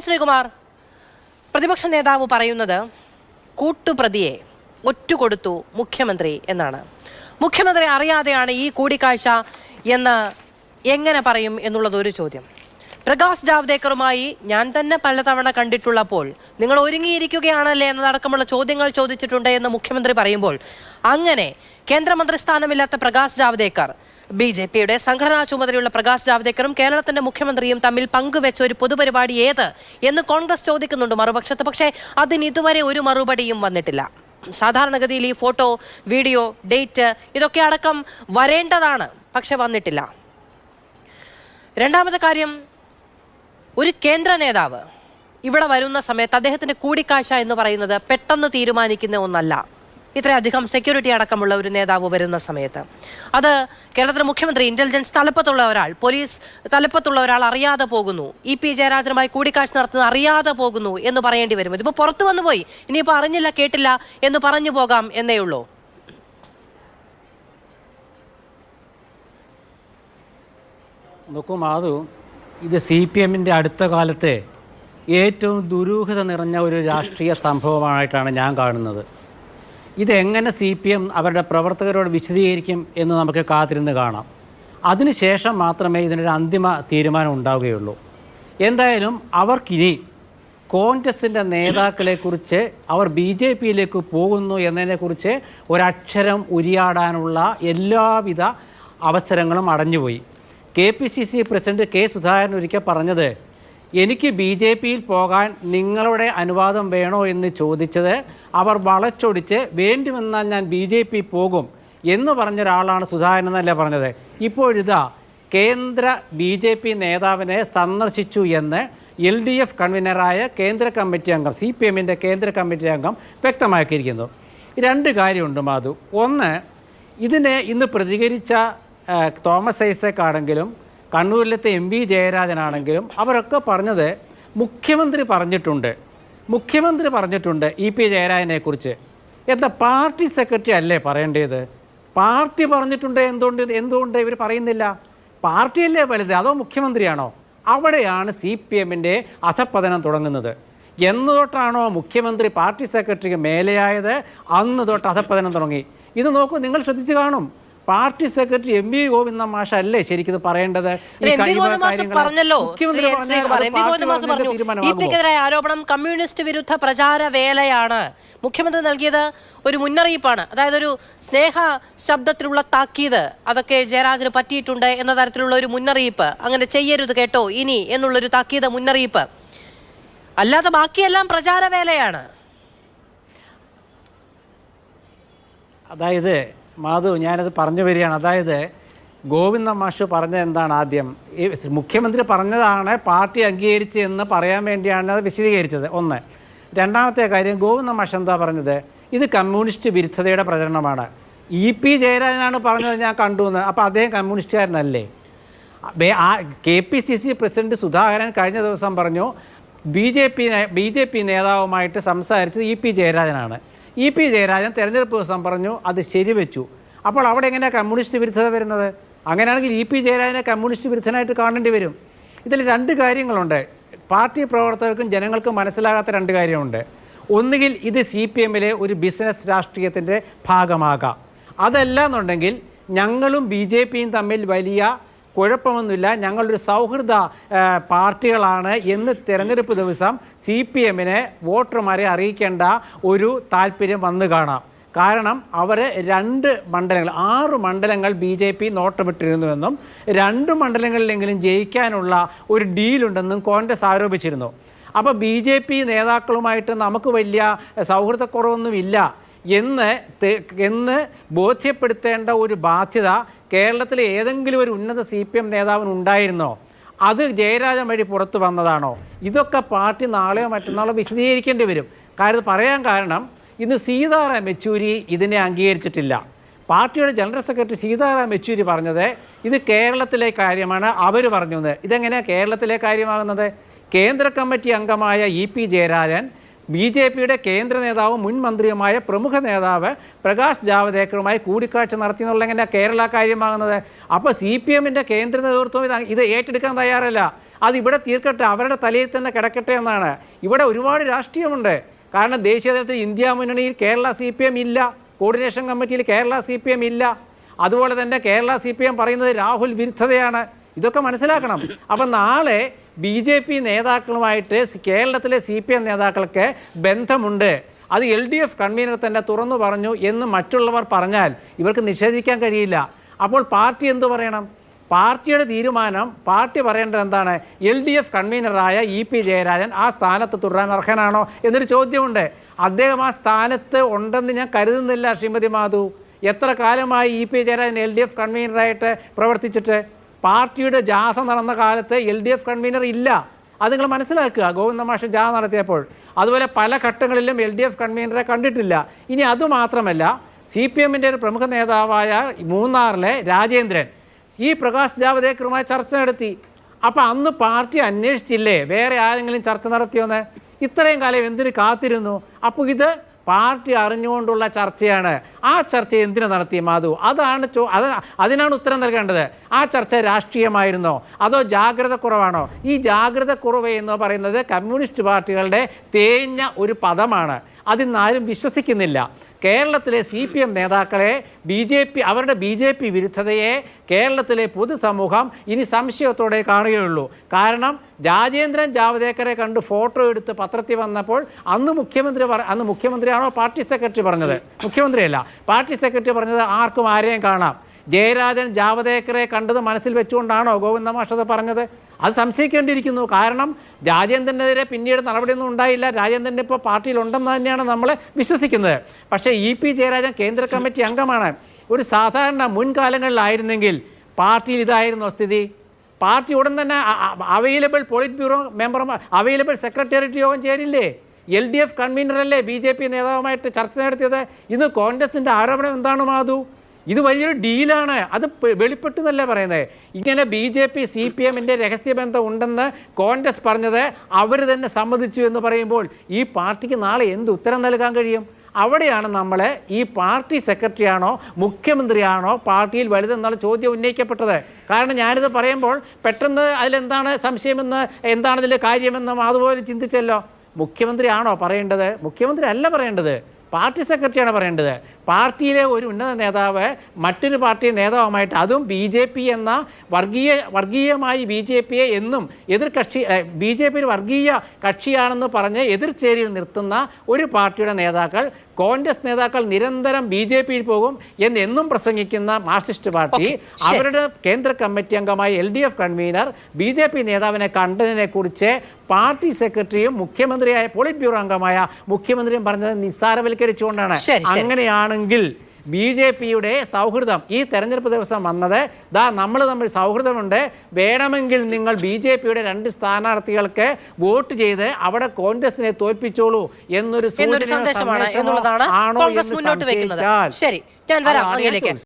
ശ്രീകുമാർ, പ്രതിപക്ഷ നേതാവ് പറയുന്നത് കൂട്ടുപ്രതിയെ ഒറ്റുകൊടുത്തു മുഖ്യമന്ത്രി എന്നാണ്. മുഖ്യമന്ത്രി അറിയാതെയാണ് ഈ കൂടിക്കാഴ്ച എന്ന് എങ്ങനെ പറയും എന്നുള്ളത് ഒരു ചോദ്യം. പ്രകാശ് ജാവ്ദേക്കറുമായി ഞാൻ തന്നെ പലതവണ കണ്ടിട്ടുള്ളപ്പോൾ നിങ്ങൾ ഒരുങ്ങിയിരിക്കുകയാണല്ലേ എന്നതടക്കമുള്ള ചോദ്യങ്ങൾ ചോദിച്ചിട്ടുണ്ട് എന്ന് മുഖ്യമന്ത്രി പറയുമ്പോൾ, അങ്ങനെ കേന്ദ്രമന്ത്രി സ്ഥാനമില്ലാത്ത പ്രകാശ് ജാവ്ദേക്കർ, BJPയുടെ സംഘടനാ ചുമതലയുള്ള പ്രകാശ് ജാവ്ദേക്കറും കേരളത്തിന്റെ മുഖ്യമന്ത്രിയും തമ്മിൽ പങ്കുവെച്ച ഒരു പൊതുപരിപാടി ഏത് എന്ന് കോൺഗ്രസ് ചോദിക്കുന്നുണ്ട് മറുപക്ഷത്ത്. പക്ഷേ അതിന് ഇതുവരെ ഒരു മറുപടിയും വന്നിട്ടില്ല. സാധാരണഗതിയിൽ ഈ ഫോട്ടോ, വീഡിയോ, ഡേറ്റ് ഇതൊക്കെ അടക്കം വരേണ്ടതാണ്, പക്ഷെ വന്നിട്ടില്ല. രണ്ടാമത്തെ കാര്യം, ഒരു കേന്ദ്ര നേതാവ് ഇവിടെ വരുന്ന സമയത്ത് അദ്ദേഹത്തിന്റെ കൂടിക്കാഴ്ച എന്ന് പറയുന്നത് പെട്ടെന്ന് തീരുമാനിക്കുന്ന ഒന്നല്ല. ഇത്രയധികം സെക്യൂരിറ്റി അടക്കമുള്ള ഒരു നേതാവ് വരുന്ന സമയത്ത് അത് കേരളത്തിലെ മുഖ്യമന്ത്രി, ഇന്റലിജൻസ് തലപ്പത്തുള്ള ഒരാൾ, പോലീസ് തലപ്പത്തുള്ള ഒരാൾ അറിയാതെ പോകുന്നു, EP ജയരാജനുമായി കൂടിക്കാഴ്ച നടത്തുന്നത് അറിയാതെ പോകുന്നു എന്ന് പറയേണ്ടി വരും. ഇതിപ്പോൾ പുറത്തു വന്നു പോയി, ഇനിയിപ്പോൾ അറിഞ്ഞില്ല കേട്ടില്ല എന്ന് പറഞ്ഞു പോകാം എന്നേ ഉള്ളൂ. നോക്കൂ മാധു, ഇത് CPMന്റെ അടുത്ത കാലത്തെ ഏറ്റവും ദുരൂഹത നിറഞ്ഞ ഒരു രാഷ്ട്രീയ സംഭവമായിട്ടാണ് ഞാൻ കാണുന്നത്. ഇതെങ്ങനെ CPM അവരുടെ പ്രവർത്തകരോട് വിശദീകരിക്കും എന്ന് നമുക്ക് കാത്തിരുന്ന് കാണാം. അതിനുശേഷം മാത്രമേ ഇതിനൊരു അന്തിമ തീരുമാനം ഉണ്ടാവുകയുള്ളൂ. എന്തായാലും അവർക്കിനി കോൺഗ്രസിൻ്റെ നേതാക്കളെക്കുറിച്ച് അവർ BJPയിലേക്ക് പോകുന്നു എന്നതിനെക്കുറിച്ച് ഒരക്ഷരം ഉരിയാടാനുള്ള എല്ലാവിധ അവസരങ്ങളും അടഞ്ഞുപോയി. KPCC president K. സുധാകരൻ ഒരിക്കൽ പറഞ്ഞത്, എനിക്ക് BJPയിൽ പോകാൻ നിങ്ങളുടെ അനുവാദം വേണോ എന്ന് ചോദിച്ചത് അവർ വളച്ചൊടിച്ച് വേണ്ടിവന്നാൽ ഞാൻ BJP പോകും എന്ന് പറഞ്ഞ ഒരാളാണ് സുധാകരൻ എന്നല്ലേ പറഞ്ഞത്. ഇപ്പോഴിതാ കേന്ദ്ര BJP നേതാവിനെ സന്ദർശിച്ചു എന്ന് LDF കൺവീനറായ കേന്ദ്ര കമ്മിറ്റി അംഗം, CPMന്റെ കേന്ദ്ര കമ്മിറ്റി അംഗം വ്യക്തമാക്കിയിരിക്കുന്നു. രണ്ട് കാര്യമുണ്ട് മാധു. ഒന്ന്, ഇതിനെ ഇന്ന് പ്രതികരിച്ച തോമസ് ഐസക് ആണെങ്കിലും കണ്ണൂരിലത്തെ MV ജയരാജനാണെങ്കിലും അവരൊക്കെ പറഞ്ഞത് മുഖ്യമന്ത്രി പറഞ്ഞിട്ടുണ്ട് EP ജയരാജനെക്കുറിച്ച്. എന്താ പാർട്ടി സെക്രട്ടറി അല്ലേ പറയേണ്ടത്? പാർട്ടി പറഞ്ഞിട്ടുണ്ട്, എന്തുകൊണ്ട് ഇവർ പറയുന്നില്ല? പാർട്ടിയല്ലേ വലുത്, അതോ മുഖ്യമന്ത്രിയാണോ? അവിടെയാണ് CPMന്റെ അധപ്പതനം തുടങ്ങുന്നത്. എന്ന് തൊട്ടാണോ മുഖ്യമന്ത്രി പാർട്ടി സെക്രട്ടറിക്ക് മേലെയായത്, അന്ന് തൊട്ട് അധപ്പതനം തുടങ്ങി. ഇത് നോക്കൂ, നിങ്ങൾ ശ്രദ്ധിച്ചു കാണും. പാർട്ടി സെക്രട്ടറി MV ഗോവിന്ദൻ മാഷ അല്ലേ ശരിക്കും പറയേണ്ടത്? ആരോപണം കമ്മ്യൂണിസ്റ്റ് വിരുദ്ധ പ്രചാര വേലയാണ്. മുഖ്യമന്ത്രി നൽകിയത് ഒരു മുന്നറിയിപ്പാണ്, അതായത് ഒരു സ്നേഹ ശബ്ദത്തിലുള്ള താക്കീത്. അതൊക്കെ ജയരാജന് പറ്റിയിട്ടുണ്ട് എന്ന തരത്തിലുള്ള ഒരു മുന്നറിയിപ്പ്. അങ്ങനെ ചെയ്യരുത് കേട്ടോ ഇനി എന്നുള്ളൊരു താക്കീത്, മുന്നറിയിപ്പ്. അല്ലാതെ ബാക്കിയെല്ലാം പ്രചാര വേലയാണ്. അതായത് മാധു, ഞാനത് പറഞ്ഞു വരികയാണ്. അതായത് ഗോവിന്ദൻ മാഷ് പറഞ്ഞത് എന്താണ്? ആദ്യം മുഖ്യമന്ത്രി പറഞ്ഞതാണ് പാർട്ടി അംഗീകരിച്ച് എന്ന് പറയാൻ വേണ്ടിയാണ് അത് വിശദീകരിച്ചത്. ഒന്ന്. രണ്ടാമത്തെ കാര്യം, ഗോവിന്ദൻ മാഷ് എന്താ പറഞ്ഞത്? ഇത് കമ്മ്യൂണിസ്റ്റ് വിരുദ്ധതയുടെ പ്രചരണമാണ്. EP ജയരാജനാണ് പറഞ്ഞത്, ഞാൻ കണ്ടു എന്ന്. അപ്പോൾ അദ്ദേഹം കമ്മ്യൂണിസ്റ്റുകാരനല്ലേ? KPCC പ്രസിഡന്റ് സുധാകരൻ കഴിഞ്ഞ ദിവസം പറഞ്ഞു BJP നേതാവുമായിട്ട് സംസാരിച്ചത് EP ജയരാജനാണ്. EP ജയരാജൻ തെരഞ്ഞെടുപ്പ് ദിവസം പറഞ്ഞു അത് ശരിവെച്ചു. അപ്പോൾ അവിടെ എങ്ങനെയാണ് കമ്മ്യൂണിസ്റ്റ് വിരുദ്ധത വരുന്നത്? അങ്ങനെയാണെങ്കിൽ EP ജയരാജനെ കമ്മ്യൂണിസ്റ്റ് വിരുദ്ധനായിട്ട് കാണേണ്ടി വരും. ഇതിൽ രണ്ട് കാര്യങ്ങളുണ്ട്. പാർട്ടി പ്രവർത്തകർക്കും ജനങ്ങൾക്കും മനസ്സിലാകാത്ത രണ്ട് കാര്യമുണ്ട്. ഒന്നുകിൽ ഇത് CPMലെ ഒരു ബിസിനസ് രാഷ്ട്രീയത്തിൻ്റെ ഭാഗമാകാം. അതല്ല എന്നുണ്ടെങ്കിൽ ഞങ്ങളും BJPയും തമ്മിൽ വലിയ കുഴപ്പമൊന്നുമില്ല, ഞങ്ങളൊരു സൗഹൃദ പാർട്ടികളാണ് എന്ന് തെരഞ്ഞെടുപ്പ് ദിവസം CPMനെ വോട്ടർമാരെ അറിയിക്കേണ്ട ഒരു താല്പര്യം വന്നു കാണാം. കാരണം അവർ 6 മണ്ഡലങ്ങൾ BJP നോട്ടമിട്ടിരുന്നുവെന്നും 2 മണ്ഡലങ്ങളിലെങ്കിലും ജയിക്കാനുള്ള ഒരു ഡീലുണ്ടെന്നും കോൺഗ്രസ് ആരോപിച്ചിരുന്നു. അപ്പോൾ BJP നേതാക്കളുമായിട്ട് നമുക്ക് വലിയ സൗഹൃദക്കുറവൊന്നുമില്ല എന്ന് ബോധ്യപ്പെടുത്തേണ്ട ഒരു ബാധ്യത കേരളത്തിലെ ഏതെങ്കിലും ഒരു ഉന്നത CPM നേതാവിനുണ്ടായിരുന്നോ? അത് ജയരാജൻ വഴി പുറത്തു വന്നതാണോ? ഇതൊക്കെ പാർട്ടി നാളെയോ മറ്റന്നാളോ വിശദീകരിക്കേണ്ടി വരും. പറയാൻ കാരണം ഇന്ന് സീതാറാം യെച്ചൂരി ഇതിനെ അംഗീകരിച്ചിട്ടില്ല. പാർട്ടിയുടെ ജനറൽ സെക്രട്ടറി സീതാറാം യെച്ചൂരി പറഞ്ഞത് ഇത് കേരളത്തിലെ കാര്യമാണ്, അവർ പറഞ്ഞു എന്ന്. ഇതെങ്ങനെയാണ് കേരളത്തിലെ കാര്യമാകുന്നത്? കേന്ദ്ര കമ്മിറ്റി അംഗമായ EP ജയരാജൻ BJPയുടെ കേന്ദ്ര നേതാവും മുൻ മന്ത്രിയുമായ പ്രമുഖ നേതാവ് പ്രകാശ് ജാവ്ദേക്കറുമായി കൂടിക്കാഴ്ച നടത്തി എന്നുള്ളതെങ്ങനെയാണ് കേരള കാര്യമാകുന്നത്? അപ്പോൾ CPMന്റെ കേന്ദ്ര നേതൃത്വം ഇത് ഏറ്റെടുക്കാൻ തയ്യാറല്ല. അതിവിടെ തീർക്കട്ടെ, അവരുടെ തലയിൽ തന്നെ കിടക്കട്ടെ എന്നാണ്. ഇവിടെ ഒരുപാട് രാഷ്ട്രീയമുണ്ട്. കാരണം ദേശീയ തലത്തിൽ ഇന്ത്യ മുന്നണിയിൽ കേരള CPM ഇല്ല, കോർഡിനേഷൻ കമ്മിറ്റിയിൽ കേരള CPM ഇല്ല. അതുപോലെ തന്നെ കേരള CPM പറയുന്നത് രാഹുൽ വിരുദ്ധതയാണ്. ഇതൊക്കെ മനസ്സിലാക്കണം. അപ്പം നാളെ BJP നേതാക്കളുമായിട്ട് കേരളത്തിലെ CPM നേതാക്കൾക്ക് ബന്ധമുണ്ട്, അത് LDF കൺവീനർ തന്നെ തുറന്നു പറഞ്ഞു എന്ന് മറ്റുള്ളവർ പറഞ്ഞാൽ ഇവർക്ക് നിഷേധിക്കാൻ കഴിയില്ല. അപ്പോൾ പാർട്ടി എന്തു പറയണം? പാർട്ടിയുടെ തീരുമാനം, പാർട്ടി പറയേണ്ടത് എന്താണ്? LDF കൺവീനറായ EP ജയരാജൻ ആ സ്ഥാനത്ത് തുടരാൻ അർഹനാണോ എന്നൊരു ചോദ്യമുണ്ട്. അദ്ദേഹം ആ സ്ഥാനത്ത് ഉണ്ടെന്ന് ഞാൻ കരുതുന്നില്ല. ശ്രീമതി മാധു, എത്ര കാലമായി EP ജയരാജൻ LDF കൺവീനറായിട്ട് പ്രവർത്തിച്ചിട്ട്? പാർട്ടിയുടെ ജാഥ നടന്ന കാലത്ത് LDF കൺവീനർ ഇല്ല. അത് നിങ്ങൾ മനസ്സിലാക്കുക. ഗോവിന്ദ മാഷ് ജാഥ നടത്തിയപ്പോൾ അതുപോലെ പല ഘട്ടങ്ങളിലും LDF കൺവീനറെ കണ്ടിട്ടില്ല. ഇനി അതുമാത്രമല്ല, CPMൻ്റെ ഒരു പ്രമുഖ നേതാവായ മൂന്നാറിലെ രാജേന്ദ്രൻ ഈ പ്രകാശ് ജാവദേക്കറുമായി ചർച്ച നടത്തി. അപ്പോൾ അന്ന് പാർട്ടി അന്വേഷിച്ചില്ലേ വേറെ ആരെങ്കിലും ചർച്ച നടത്തിയോന്ന്? ഇത്രയും കാലം എന്തിനു കാത്തിരുന്നു? അപ്പോൾ ഇത് പാർട്ടി അറിഞ്ഞുകൊണ്ടുള്ള ചർച്ചയാണ്. ആ ചർച്ച എന്തിനു നടത്തി മാധു? അതിനാണ് ഉത്തരം നൽകേണ്ടത്. ആ ചർച്ച രാഷ്ട്രീയമായിരുന്നോ അതോ ജാഗ്രത കുറവാണോ? ഈ ജാഗ്രത കുറവ് എന്ന് പറയുന്നത് കമ്മ്യൂണിസ്റ്റ് പാർട്ടികളുടെ തേഞ്ഞ ഒരു പദമാണ്. അതിന്നാരും വിശ്വസിക്കുന്നില്ല. കേരളത്തിലെ CPM നേതാക്കളെ അവരുടെ BJP വിരുദ്ധതയെ കേരളത്തിലെ പൊതുസമൂഹം ഇനി സംശയത്തോടെ കാണുകയുള്ളൂ. കാരണം രാജേന്ദ്രൻ ജാവദേക്കറെ കണ്ട് ഫോട്ടോ എടുത്ത് പത്രത്തിൽ വന്നപ്പോൾ അന്ന് മുഖ്യമന്ത്രിയാണോ പാർട്ടി സെക്രട്ടറി പറഞ്ഞത്? മുഖ്യമന്ത്രിയല്ല, പാർട്ടി സെക്രട്ടറി പറഞ്ഞത് ആർക്കും ആരെയും കാണാം. ജയരാജൻ ജാവദേക്കറെ കണ്ടത് മനസ്സിൽ വെച്ചുകൊണ്ടാണോ ഗോവിന്ദ മാഷ് അത് പറഞ്ഞത്? അത് സംശയിക്കേണ്ടിയിരിക്കുന്നു. കാരണം രാജേന്ദ്രനെതിരെ പിന്നീട് നടപടിയൊന്നും ഉണ്ടായില്ല. രാജേന്ദ്രൻ ഇപ്പോൾ പാർട്ടിയിലുണ്ടെന്ന് തന്നെയാണ് നമ്മൾ വിശ്വസിക്കുന്നത്. പക്ഷേ EP ജയരാജൻ കേന്ദ്ര കമ്മിറ്റി അംഗമാണ്. ഒരു സാധാരണ മുൻകാലങ്ങളിലായിരുന്നെങ്കിൽ പാർട്ടിയിൽ ഇതായിരുന്നു സ്ഥിതി. പാർട്ടി ഉടൻ തന്നെ അവൈലബിൾ പോളിറ്റ് ബ്യൂറോ മെമ്പർമാർ, അവൈലബിൾ സെക്രട്ടേറിയറ്റ് യോഗം ചേരില്ലേ? LDF കൺവീനറല്ലേ BJP നേതാവുമായിട്ട് ചർച്ച നടത്തിയത്? ഇന്ന് കോൺഗ്രസിൻ്റെ ആരോപണം എന്താണ് മാധു? ഇത് വലിയൊരു ഡീലാണ്. അത് വെളിപ്പെട്ടു എന്നല്ലേ പറയുന്നത്. ഇങ്ങനെ BJP CPMൻ്റെ രഹസ്യബന്ധം ഉണ്ടെന്ന് കോൺഗ്രസ് പറഞ്ഞത് അവർ തന്നെ സമ്മതിച്ചു എന്ന് പറയുമ്പോൾ ഈ പാർട്ടിക്ക് നാളെ എന്ത് ഉത്തരം നൽകാൻ കഴിയും? അവിടെയാണ് നമ്മൾ ഈ പാർട്ടി സെക്രട്ടറിയാണോ മുഖ്യമന്ത്രിയാണോ പാർട്ടിയിൽ വലുതെന്നുള്ള ചോദ്യം ഉന്നയിക്കപ്പെട്ടത്. കാരണം ഞാനിത് പറയുമ്പോൾ പെട്ടെന്ന് അതിലെന്താണ് സംശയമെന്ന്, എന്താണ് ഇതിൽ കാര്യമെന്ന് അതുപോലെ ചിന്തിച്ചല്ലോ. മുഖ്യമന്ത്രിയാണോ പറയേണ്ടത്? മുഖ്യമന്ത്രി അല്ല പറയേണ്ടത്, പാർട്ടി സെക്രട്ടറിയാണ് പറയേണ്ടത്. പാർട്ടിയിലെ ഒരു ഉന്നത നേതാവ് മറ്റൊരു പാർട്ടി നേതാവുമായിട്ട്, അതും BJP എന്ന വർഗീയമായി BJPയെ എന്നും BJP ഒരു വർഗീയ കക്ഷിയാണെന്ന് പറഞ്ഞ് എതിർചേരിയിൽ നിർത്തുന്ന ഒരു പാർട്ടിയുടെ നേതാക്കൾ, കോൺഗ്രസ് നേതാക്കൾ നിരന്തരം BJPയിൽ പോകും എന്നും പ്രസംഗിക്കുന്ന മാർക്സിസ്റ്റ് പാർട്ടി അവരുടെ കേന്ദ്ര കമ്മിറ്റി അംഗമായ LDF കൺവീനർ BJP നേതാവിനെ കണ്ടതിനെക്കുറിച്ച് പാർട്ടി സെക്രട്ടറിയും മുഖ്യമന്ത്രിയായ പോളിറ്റ് ബ്യൂറോ അംഗമായ മുഖ്യമന്ത്രിയും പറഞ്ഞത് നിസ്സാരവൽക്കരിച്ചുകൊണ്ടാണ്. അങ്ങനെയാണെങ്കിൽ BJPയുടെ സൗഹൃദം ഈ തെരഞ്ഞെടുപ്പ് ദിവസം വന്നത്, നമ്മൾ തമ്മിൽ സൗഹൃദമുണ്ട്, വേണമെങ്കിൽ നിങ്ങൾ BJPയുടെ 2 സ്ഥാനാർത്ഥികൾക്ക് വോട്ട് ചെയ്ത് അവിടെ കോൺഗ്രസിനെ തോൽപ്പിച്ചോളൂ എന്നൊരു സന്ദേശമാണ് എന്നുള്ളതാണ് കോൺഗ്രസ് മുന്നോട്ട് വെക്കുന്നത്. ശരി, ഞാൻ വരാം.